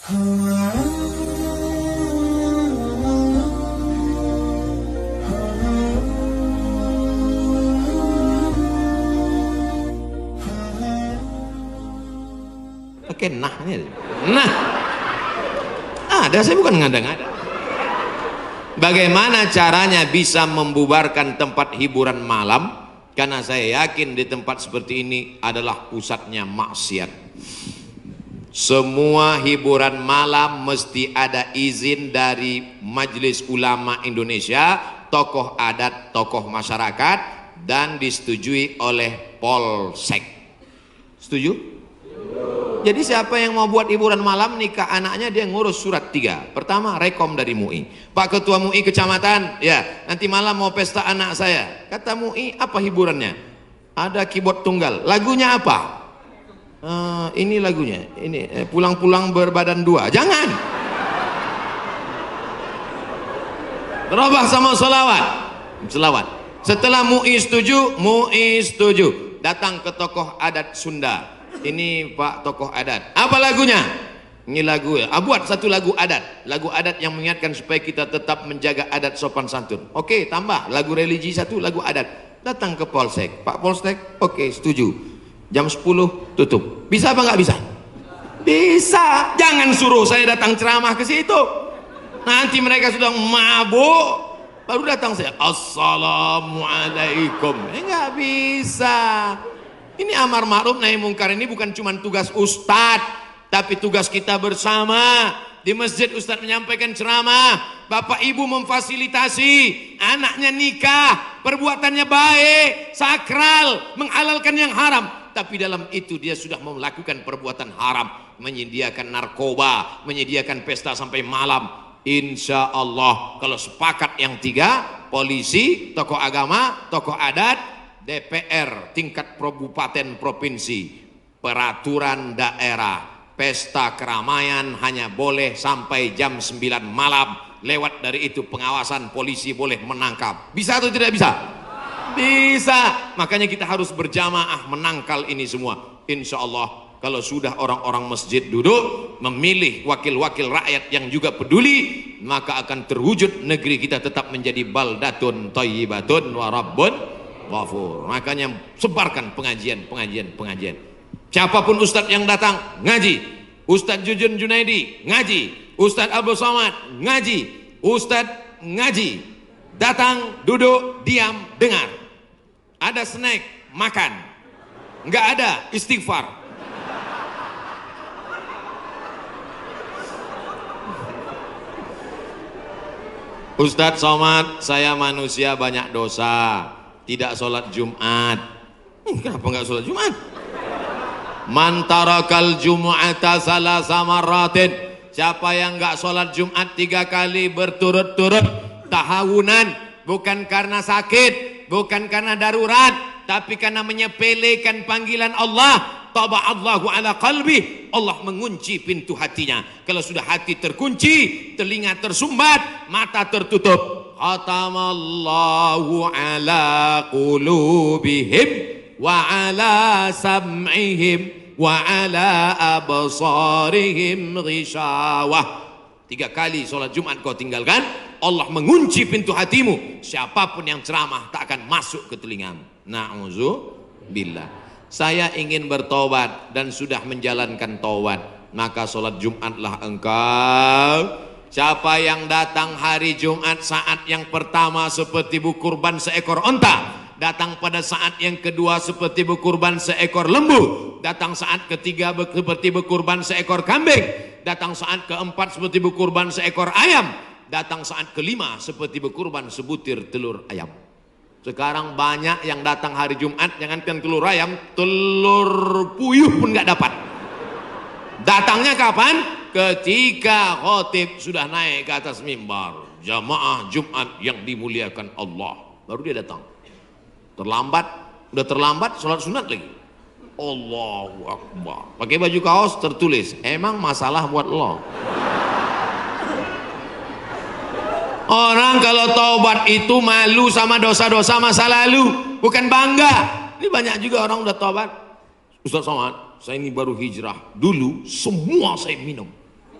Oke, nah ini. Nah. Ada, saya bukan ngada-ngada. Bagaimana caranya bisa membubarkan tempat hiburan malam? Karena saya yakin di tempat seperti ini adalah pusatnya maksiat. Semua hiburan malam mesti ada izin dari Majelis Ulama Indonesia, tokoh adat, tokoh masyarakat, dan disetujui oleh Polsek. Setuju? Jadi siapa yang mau buat hiburan malam nikah anaknya, dia ngurus surat 3. Pertama, rekom dari MUI. Pak Ketua MUI Kecamatan, ya nanti malam mau pesta anak saya. Kata MUI, apa hiburannya? Ada keyboard tunggal. Lagunya apa? Ini lagunya. Ini pulang-pulang berbadan 2. Jangan. Berubah sama selawat. Selawat. Setelah MUI setuju, datang ke tokoh adat Sunda. Ini Pak tokoh adat, apa lagunya? Ini lagu ya, buat satu lagu adat yang mengingatkan supaya kita tetap menjaga adat sopan santun. Oke, tambah lagu religi satu, lagu adat. Datang ke Polsek, Pak Polsek, oke setuju, jam 10 tutup. Bisa apa nggak bisa? Bisa. Jangan suruh saya datang ceramah ke situ, nanti mereka sudah mabuk baru datang saya, assalamualaikum. Nggak bisa. Ini amar ma'ruf nahi mungkar ini bukan cuma tugas ustadz, tapi tugas kita bersama. Di masjid ustadz menyampaikan ceramah, bapak ibu memfasilitasi, anaknya nikah, perbuatannya baik, sakral, menghalalkan yang haram. Tapi dalam itu dia sudah melakukan perbuatan haram, menyediakan narkoba, menyediakan pesta sampai malam. Insya Allah kalau sepakat yang 3, polisi, tokoh agama, tokoh adat, DPR tingkat kabupaten provinsi, peraturan daerah, pesta keramaian hanya boleh sampai jam 9 malam. Lewat dari itu pengawasan polisi boleh menangkap. Bisa atau tidak bisa? Bisa. Makanya kita harus berjamaah menangkal ini semua. Insya Allah kalau sudah orang-orang masjid duduk memilih wakil-wakil rakyat yang juga peduli, maka akan terwujud negeri kita tetap menjadi baldatun thayyibatun wa rabbun ghafur. Makanya sebarkan pengajian. Siapapun ustadz yang datang ngaji, Ustadz Jujun Junaidi ngaji, Ustadz Abdul Somad ngaji, Ustadz ngaji, datang, duduk, diam, dengar. Ada snack, makan. Nggak ada, istighfar. Ustadz Somad, saya manusia banyak dosa, tidak sholat Jumat. Kenapa nggak sholat Jumat? Man tarakal jumu'ata salasa marratin, siapa yang nggak sholat Jumat 3 kali berturut-turut tahawunan, bukan karena sakit, bukan karena darurat, tapi karena menyepelekan panggilan Allah, taba'allahu ala qalbi, Allah mengunci pintu hatinya. Kalau sudah hati terkunci, telinga tersumbat, mata tertutup, khatamallahu ala qulubihim wa ala sam'ihim wa ala absarihim ghishawah. 3 kali sholat Jumat kau tinggalkan, Allah mengunci pintu hatimu. Siapapun yang ceramah tak akan masuk ke telingamu. Na'udzubillah. Saya ingin bertobat dan sudah menjalankan taubat, maka sholat Jumatlah engkau. Siapa yang datang hari Jumat saat yang pertama seperti berkurban seekor onta, datang pada saat yang kedua seperti berkurban seekor lembu, datang saat ketiga seperti berkurban seekor kambing, datang saat keempat seperti berkurban seekor ayam, datang saat kelima seperti berkurban sebutir telur ayam. Sekarang banyak yang datang hari Jumat, jangankan telur ayam, telur puyuh pun nggak dapat. Datangnya kapan? Ketika khotib sudah naik ke atas mimbar, jamaah Jumat yang dimuliakan Allah, baru dia datang. Udah terlambat sholat sunat lagi. Allahu Akbar. Pakai baju kaos tertulis, emang masalah buat lo. Orang kalau taubat itu malu sama dosa-dosa masa lalu, bukan bangga. Ini banyak juga orang udah taubat. Ustaz Somad, saya ini baru hijrah. Dulu semua saya minum.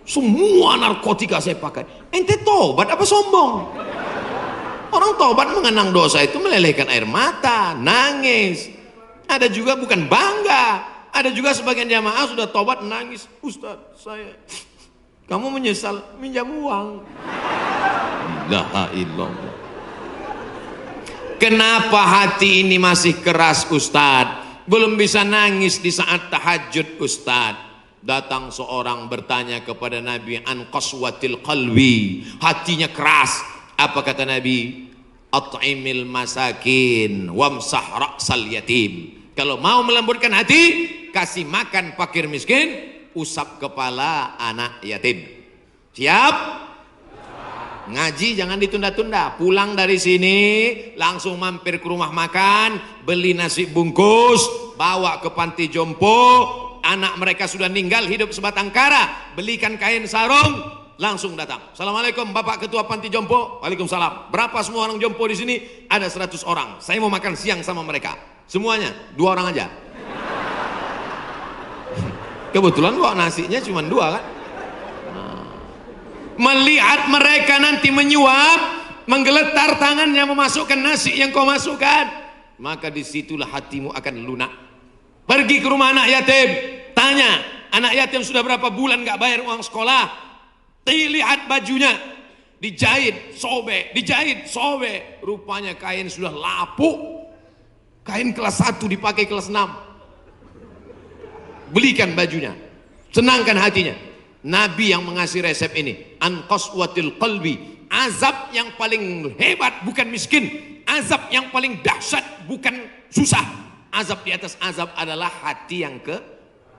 Semua narkotika saya pakai. Ente tobat apa sombong? Orang tobat mengenang dosa itu melelehkan air mata, nangis. Ada juga bukan bangga. Ada juga sebagian jamaah sudah tobat nangis. Ustaz, kamu menyesal minjam uang. La illallah. Kenapa hati ini masih keras Ustaz? Belum bisa nangis di saat tahajud Ustaz. Datang seorang bertanya kepada Nabi an qaswatil qalbi, hatinya keras. Apa kata Nabi? At'imil masakin wamsah ra'sal yatim. Kalau mau melembutkan hati, kasih makan fakir miskin, usap kepala anak yatim. Siap? Ngaji jangan ditunda-tunda. Pulang dari sini langsung mampir ke rumah makan, beli nasi bungkus, bawa ke panti jompo. Anak mereka sudah meninggal, hidup sebatang kara, belikan kain sarung, langsung datang. Assalamualaikum Bapak Ketua Panti Jompo. Waalaikumsalam. Berapa semua orang jompo di sini? Ada 100 orang. Saya mau makan siang sama mereka. Semuanya 2 orang aja. Kebetulan bawa nasinya cuma 2 kan. Melihat mereka nanti menyuap, menggeletar tangannya memasukkan nasi yang kau masukkan, maka disitulah hatimu akan lunak. Pergi ke rumah anak yatim, tanya, anak yatim sudah berapa bulan gak bayar uang sekolah. Lihat bajunya, dijahit, sobek. Rupanya kain sudah lapuk. Kain kelas 1 dipakai kelas 6. Belikan bajunya, senangkan hatinya. Nabi yang mengasih resep ini, an qaswatil qalbi. Azab yang paling hebat bukan miskin, azab yang paling dahsyat bukan susah. Azab di atas azab adalah hati yang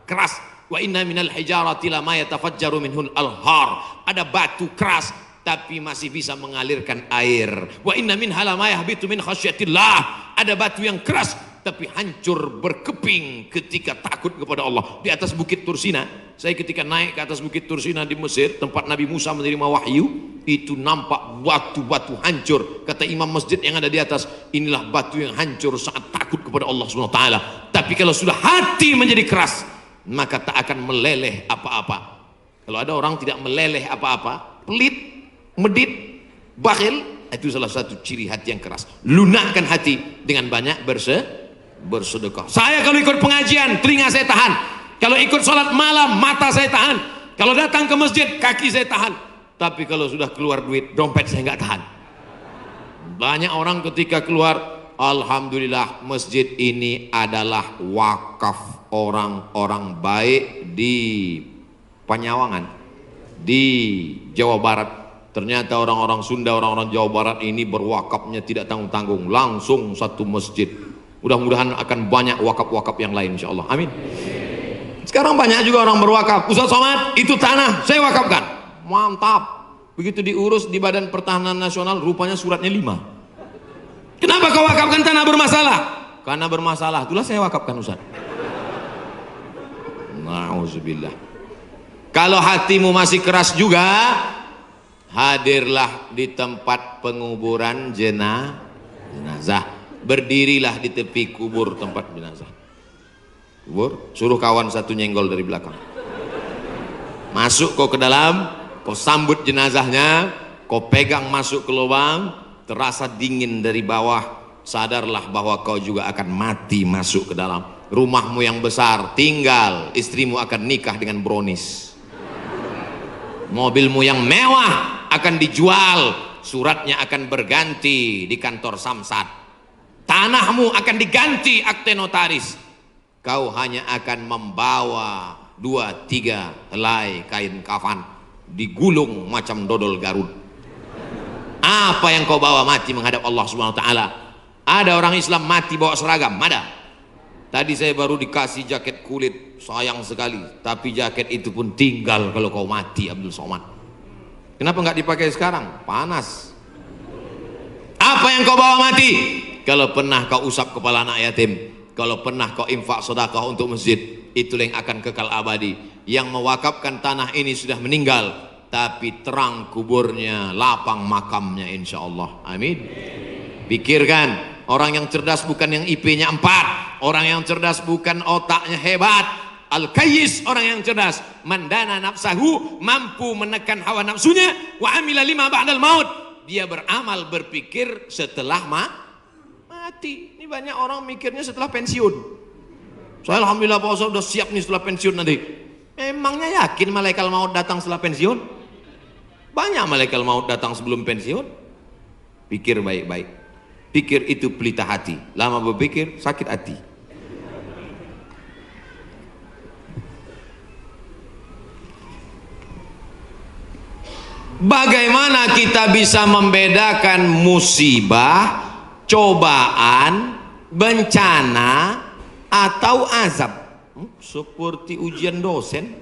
keras. Wa inna minal hijarati lama yatafajjaru minhul alhar. Ada batu keras tapi masih bisa mengalirkan air. Wa inna minha lama yahbitu min khasyatillah. Ada batu yang keras tapi hancur berkeping ketika takut kepada Allah. Di atas bukit Tursina, saya ketika naik ke atas bukit Tursina di Mesir, tempat Nabi Musa menerima wahyu, itu nampak batu-batu hancur. Kata imam masjid yang ada di atas, inilah batu yang hancur saat takut kepada Allah SWT. Tapi kalau sudah hati menjadi keras, maka tak akan meleleh apa-apa. Kalau ada orang tidak meleleh apa-apa, pelit, medit, bakhil, itu salah satu ciri hati yang keras. Lunakkan hati dengan banyak bersedekah. Saya kalau ikut pengajian, telinga saya tahan. Kalau ikut sholat malam, mata saya tahan. Kalau datang ke masjid, kaki saya tahan. Tapi kalau sudah keluar duit, dompet saya nggak tahan. Banyak orang ketika keluar, alhamdulillah masjid ini adalah wakaf orang-orang baik di Panyawangan, di Jawa Barat. Ternyata orang-orang Sunda, orang-orang Jawa Barat ini berwakafnya tidak tanggung-tanggung, langsung satu masjid. Mudah-mudahan akan banyak wakaf-wakaf yang lain insyaallah. Amin. Sekarang banyak juga orang berwakaf. Ustaz Somad, itu tanah saya wakafkan. Mantap. Begitu diurus di Badan Pertahanan Nasional, rupanya suratnya 5. Kenapa kau wakafkan tanah bermasalah? Karena bermasalah, itulah saya wakafkan Ustaz. Nauzubillah. Kalau hatimu masih keras juga, hadirlah di tempat penguburan jenazah. Berdirilah di tepi kubur tempat jenazah. Kubur, suruh kawan satu nyenggol dari belakang. Masuk kau ke dalam, kau sambut jenazahnya, kau pegang masuk ke lubang, terasa dingin dari bawah, sadarlah bahwa kau juga akan mati masuk ke dalam. Rumahmu yang besar tinggal, istrimu akan nikah dengan brownies. Mobilmu yang mewah akan dijual, suratnya akan berganti di kantor Samsat. Tanahmu akan diganti akte notaris. Kau hanya akan membawa 2-3 helai kain kafan, digulung macam dodol Garut. Apa yang kau bawa mati menghadap Allah SWT? Ada orang Islam mati bawa seragam? Ada. Tadi saya baru dikasih jaket kulit, sayang sekali. Tapi jaket itu pun tinggal kalau kau mati, Abdul Somad. Kenapa nggak dipakai sekarang? Panas. Apa yang kau bawa mati? Kalau pernah kau usap kepala anak yatim, kalau pernah kau infak sedekah untuk masjid, itulah yang akan kekal abadi. Yang mewakafkan tanah ini sudah meninggal, tapi terang kuburnya, lapang makamnya insya Allah. Amin. Pikirkan, orang yang cerdas bukan yang IP-nya 4, orang yang cerdas bukan otaknya hebat, Al-kayyis, orang yang cerdas, mandana nafsahu, mampu menekan hawa nafsunya, wa amila lima ba'dal maut, dia beramal berpikir setelah mati. Ini banyak orang mikirnya setelah pensiun. Saya alhamdulillah Pak Ustaz udah siap nih setelah pensiun nanti. Emangnya yakin malaikat maut datang setelah pensiun? Banyak malaikat maut datang sebelum pensiun. Pikir baik-baik. Pikir itu pelita hati. Lama berpikir sakit hati. Bagaimana kita bisa membedakan musibah, cobaan, bencana, atau azab? Seperti ujian dosen.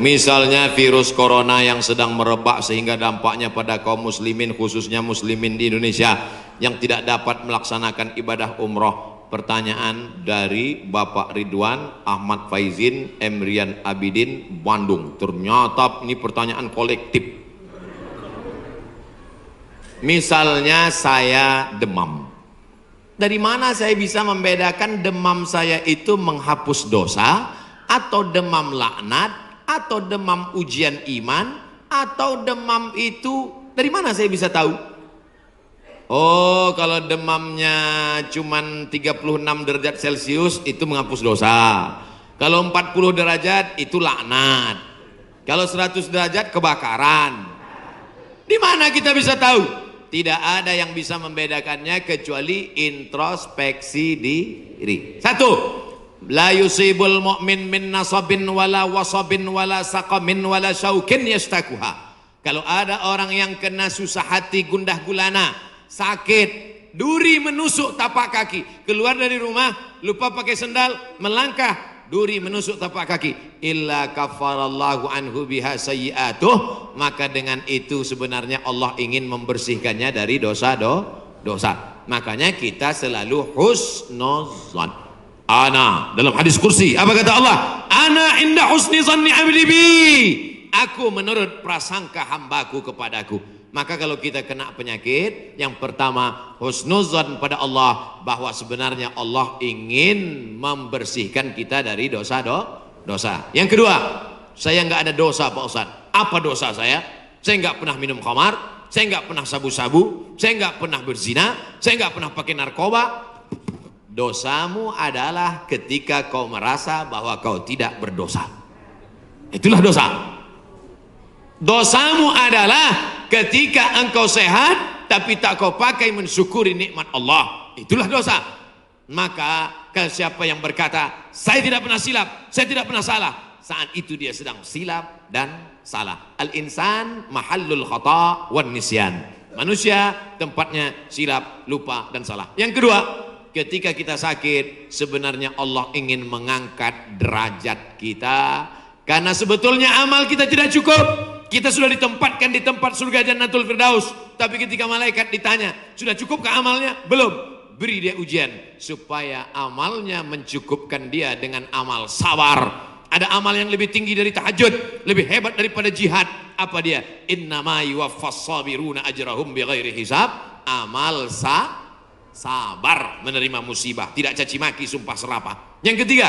Misalnya virus corona yang sedang merebak sehingga dampaknya pada kaum muslimin, khususnya muslimin di Indonesia yang tidak dapat melaksanakan ibadah umroh. Pertanyaan dari Bapak Ridwan Ahmad Faizin Emrian Abidin Bandung. Ternyata ini pertanyaan kolektif. Misalnya saya demam. Dari mana saya bisa membedakan demam saya itu menghapus dosa, atau demam laknat, atau demam ujian iman, atau demam itu dari mana saya bisa tahu? Oh, kalau demamnya cuman 36 derajat Celcius itu menghapus dosa. Kalau 40 derajat itu laknat. Kalau 100 derajat kebakaran. Di mana kita bisa tahu? Tidak ada yang bisa membedakannya kecuali introspeksi diri. Satu, la yusibul mu'min min nasabin wala wasabin wala saqamin wala syaukin yastakuha. Kalau ada orang yang kena susah hati, gundah gulana, sakit, duri menusuk tapak kaki, keluar dari rumah lupa pakai sendal, melangkah, duri menusuk tapak kaki, illa kafarallahu anhu biha sayyi'atuh, maka dengan itu sebenarnya Allah ingin membersihkannya dari dosa. Makanya kita selalu husnuzan. Ana, dalam hadis kursi apa kata Allah? Ana inda husni zanni abdi bi, aku menurut prasangka hambaku kepadaku. Maka kalau kita kena penyakit, yang pertama husnuzan pada Allah, bahwa sebenarnya Allah ingin membersihkan kita dari dosa. Yang kedua, saya nggak ada dosa Pak Ustaz. Apa dosa saya? Saya nggak pernah minum khamar, saya nggak pernah sabu-sabu, saya nggak pernah berzina, saya nggak pernah pakai narkoba. Dosamu adalah ketika kau merasa bahwa kau tidak berdosa. Itulah dosa. Dosamu adalah ketika engkau sehat tapi tak kau pakai mensyukuri nikmat Allah. Itulah dosa. Maka siapa yang berkata saya tidak pernah silap, saya tidak pernah salah, saat itu dia sedang silap dan salah. Al-insan mahallul khata' wan nisyan. Manusia tempatnya silap, lupa dan salah. Yang kedua, ketika kita sakit, sebenarnya Allah ingin mengangkat derajat kita, karena sebetulnya amal kita tidak cukup. Kita sudah ditempatkan di tempat surga Jannatul Firdaus, tapi ketika malaikat ditanya, sudah cukupkah amalnya? Belum. Beri dia ujian supaya amalnya mencukupkan dia dengan amal sabar. Ada amal yang lebih tinggi dari tahajud, lebih hebat daripada jihad. Apa dia? Innama yuwaffas sabiruna ajrahum bighairi hisab. Amal sabar, menerima musibah, tidak caci maki, sumpah serapah. Yang ketiga,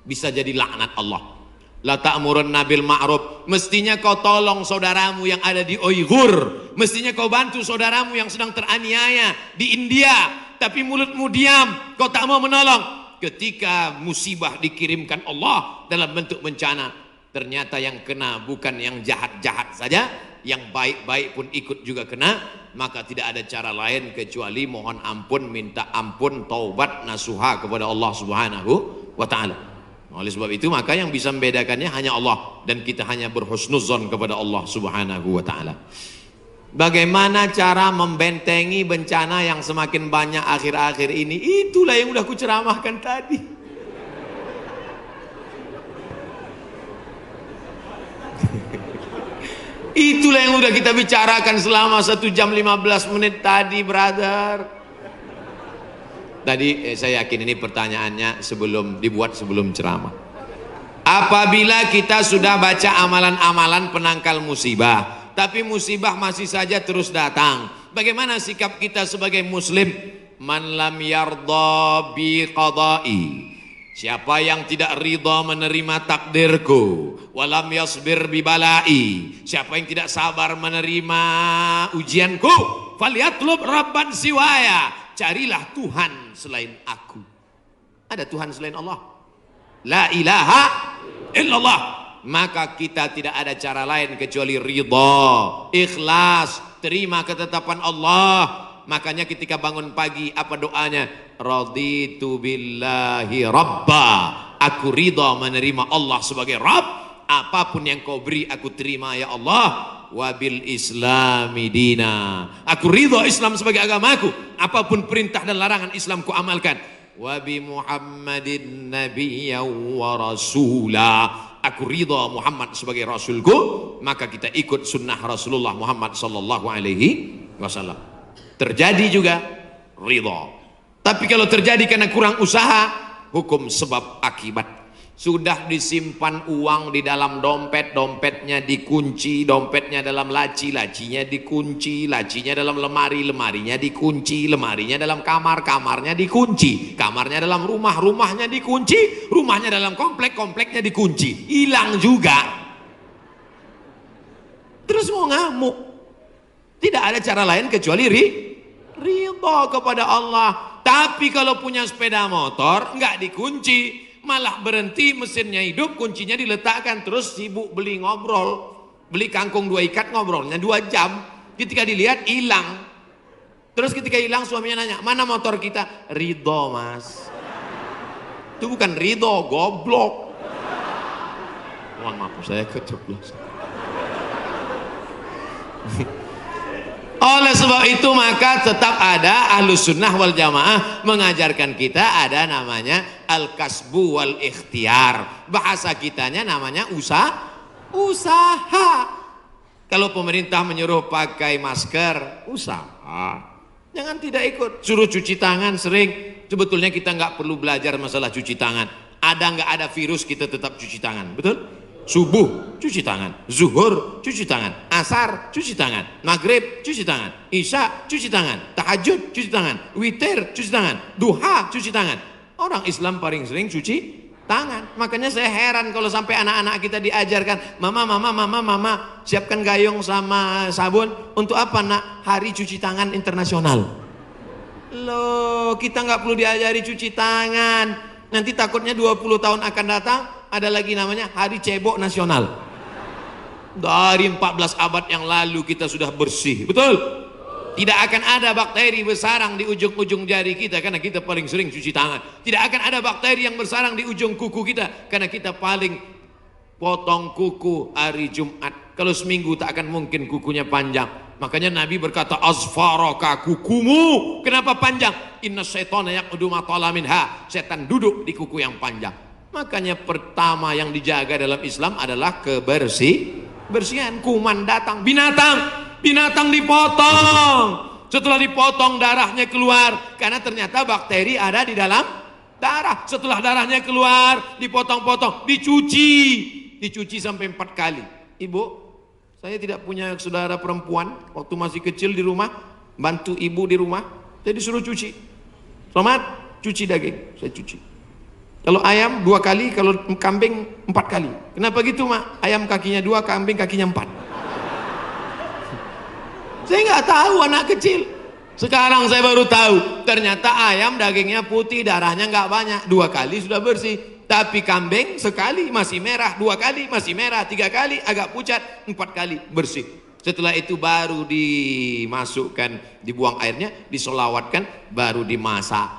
bisa jadi laknat Allah. La ta'murunna bil ma'ruf, mestinya kau tolong saudaramu yang ada di Uighur, mestinya kau bantu saudaramu yang sedang teraniaya di India, tapi mulutmu diam, kau tak mau menolong. Ketika musibah dikirimkan Allah dalam bentuk bencana, ternyata yang kena bukan yang jahat-jahat saja, yang baik-baik pun ikut juga kena, maka tidak ada cara lain kecuali mohon ampun, minta ampun, taubat nasuha kepada Allah Subhanahu wa ta'ala. Oleh sebab itu maka yang bisa membedakannya hanya Allah, dan kita hanya berhusnuzon kepada Allah Subhanahu wa ta'ala. Bagaimana cara membentengi bencana yang semakin banyak akhir-akhir ini? Itulah yang udah kuceramahkan tadi. Itulah yang udah kita bicarakan selama 1 jam 15 menit tadi, brother. Tadi saya yakin ini pertanyaannya dibuat sebelum ceramah. Apabila kita sudah baca amalan-amalan penangkal musibah, tapi musibah masih saja terus datang, bagaimana sikap kita sebagai muslim? Man lam yardha bi qada'i, siapa yang tidak ridha menerima takdirku, walam yasbir bi balai, siapa yang tidak sabar menerima ujianku, falyatlub rabban siwaya, carilah Tuhan selain aku. Ada Tuhan selain Allah? La ilaha illallah. Maka kita tidak ada cara lain kecuali ridha, ikhlas, terima ketetapan Allah. Makanya ketika bangun pagi apa doanya? Raditu billahi rabba, aku ridha menerima Allah sebagai Rabb. Apapun yang kau beri aku terima ya Allah. Wabil islami dina, aku ridha Islam sebagai agamaku. Apapun perintah dan larangan Islam ku amalkan. Wabi Muhammadin nabiyya wa rasula, aku ridha Muhammad sebagai rasulku. Maka kita ikut sunnah Rasulullah Muhammad sallallahu alaihi wasallam. Terjadi juga ridha. Tapi kalau terjadi karena kurang usaha, hukum sebab akibat. Sudah disimpan uang di dalam dompet, dompetnya dikunci, dompetnya dalam laci, lacinya dikunci, lacinya dalam lemari, lemarinya dikunci, lemarinya dalam kamar, kamarnya dikunci, kamarnya dalam rumah, rumahnya dikunci, rumahnya dalam komplek, kompleknya dikunci. Hilang juga. Terus mau ngamuk. Tidak ada cara lain kecuali ridha kepada Allah. Tapi kalau punya sepeda motor nggak dikunci, malah berhenti mesinnya hidup, kuncinya diletakkan, terus sibuk beli ngobrol, beli kangkung 2 ikat, ngobrolnya 2 jam. Ketika dilihat hilang. Terus ketika hilang suaminya nanya, mana motor kita? Ridho mas. Itu bukan ridho, goblok. Mohon maaf saya keceplosan. Oleh sebab itu maka tetap ada Ahlus Sunnah wal Jamaah mengajarkan kita ada namanya al-kasbu wal ikhtiar. Bahasa kitanya namanya usaha. Kalau pemerintah menyuruh pakai masker, usaha. Jangan tidak ikut. Suruh cuci tangan sering. Sebetulnya kita nggak perlu belajar masalah cuci tangan. Ada nggak ada virus kita tetap cuci tangan, betul? Subuh cuci tangan, zuhur cuci tangan, asar cuci tangan, maghrib cuci tangan, isya cuci tangan, tahajud cuci tangan, witir cuci tangan, duha cuci tangan. Orang Islam paling sering cuci tangan. Makanya saya heran kalau sampai anak-anak kita diajarkan, mama siapkan gayung sama sabun. Untuk apa nak? Hari cuci tangan internasional. Loh, kita nggak perlu diajari cuci tangan. Nanti takutnya 20 tahun akan datang ada lagi namanya Hari Cebok Nasional. Dari 14 abad yang lalu kita sudah bersih, betul? Tidak akan ada bakteri bersarang di ujung-ujung jari kita karena kita paling sering cuci tangan. Tidak akan ada bakteri yang bersarang di ujung kuku kita karena kita paling potong kuku hari Jumat. Kalau seminggu tak akan mungkin kukunya panjang. Makanya Nabi berkata, asfaraka, kukumu kenapa panjang? Inna syaitana yaqudu ma tala minha, setan duduk di kuku yang panjang. Makanya pertama yang dijaga dalam Islam adalah kebersihan. Kuman datang, binatang dipotong. Setelah dipotong darahnya keluar karena ternyata bakteri ada di dalam darah. Setelah darahnya keluar dipotong-potong, dicuci sampai 4 kali. Ibu, saya tidak punya saudara perempuan, waktu masih kecil di rumah bantu ibu di rumah, saya disuruh cuci. Selamat cuci daging, saya cuci. Kalau ayam 2 kali, kalau kambing 4 kali. Kenapa gitu mak? Ayam kakinya 2, kambing kakinya 4. Saya nggak tahu anak kecil. Sekarang saya baru tahu. Ternyata ayam dagingnya putih, darahnya nggak banyak. 2 kali sudah bersih. Tapi kambing sekali masih merah, 2 kali masih merah, 3 kali agak pucat, 4 kali bersih. Setelah itu baru dimasukkan, dibuang airnya, disolawatkan, baru dimasak.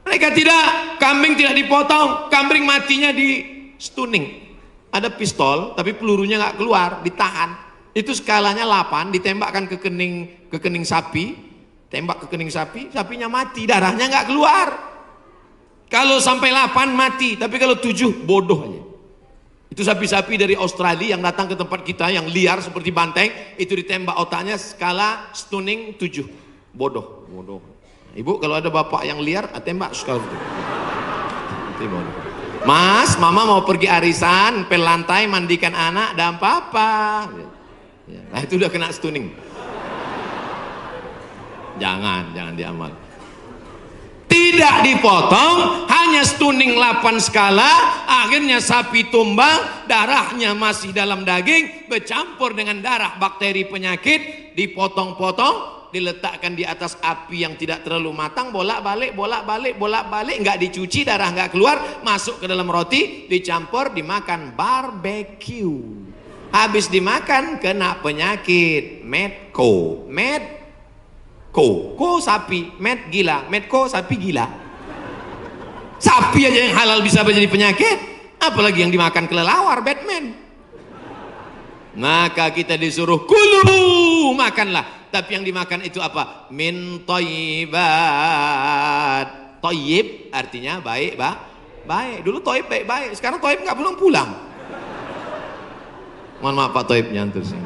Mereka tidak, kambing tidak dipotong, kambing matinya di stunning. Ada pistol, tapi pelurunya nggak keluar, ditahan. Itu skalanya 8, ditembakkan ke kening sapi, tembak ke kening sapi, sapinya mati, darahnya nggak keluar. Kalau sampai 8 mati, tapi kalau 7 bodoh aja. Itu sapi-sapi dari Australia yang datang ke tempat kita yang liar seperti banteng, itu ditembak otaknya skala stunning 7. Bodoh. Ibu kalau ada bapak yang liar, tembak skala itu. Mas, mama mau pergi arisan, pel lantai, mandikan anak, dan papa. Nah itu udah kena stunning. Jangan diamal. tidak dipotong, hanya stunning 8 skala, akhirnya sapi tumbang, darahnya masih dalam daging, bercampur dengan darah bakteri penyakit, dipotong-potong, diletakkan di atas api yang tidak terlalu matang, bolak-balik, nggak dicuci, darah nggak keluar, masuk ke dalam roti, dicampur, dimakan, barbecue. Habis dimakan kena penyakit medco, ko sapi, med gila, medco sapi gila. Sapi aja yang halal bisa menjadi penyakit, apalagi yang dimakan kelelawar, Batman. Maka kita disuruh kulu, makanlah. Tapi yang dimakan itu apa? Min thayyibat. Thayyib artinya baik, baik. Dulu thayyib baik-baik, sekarang thayyib nggak pulang-pulang. Mohon maaf Pak Thayyib nyantur sih.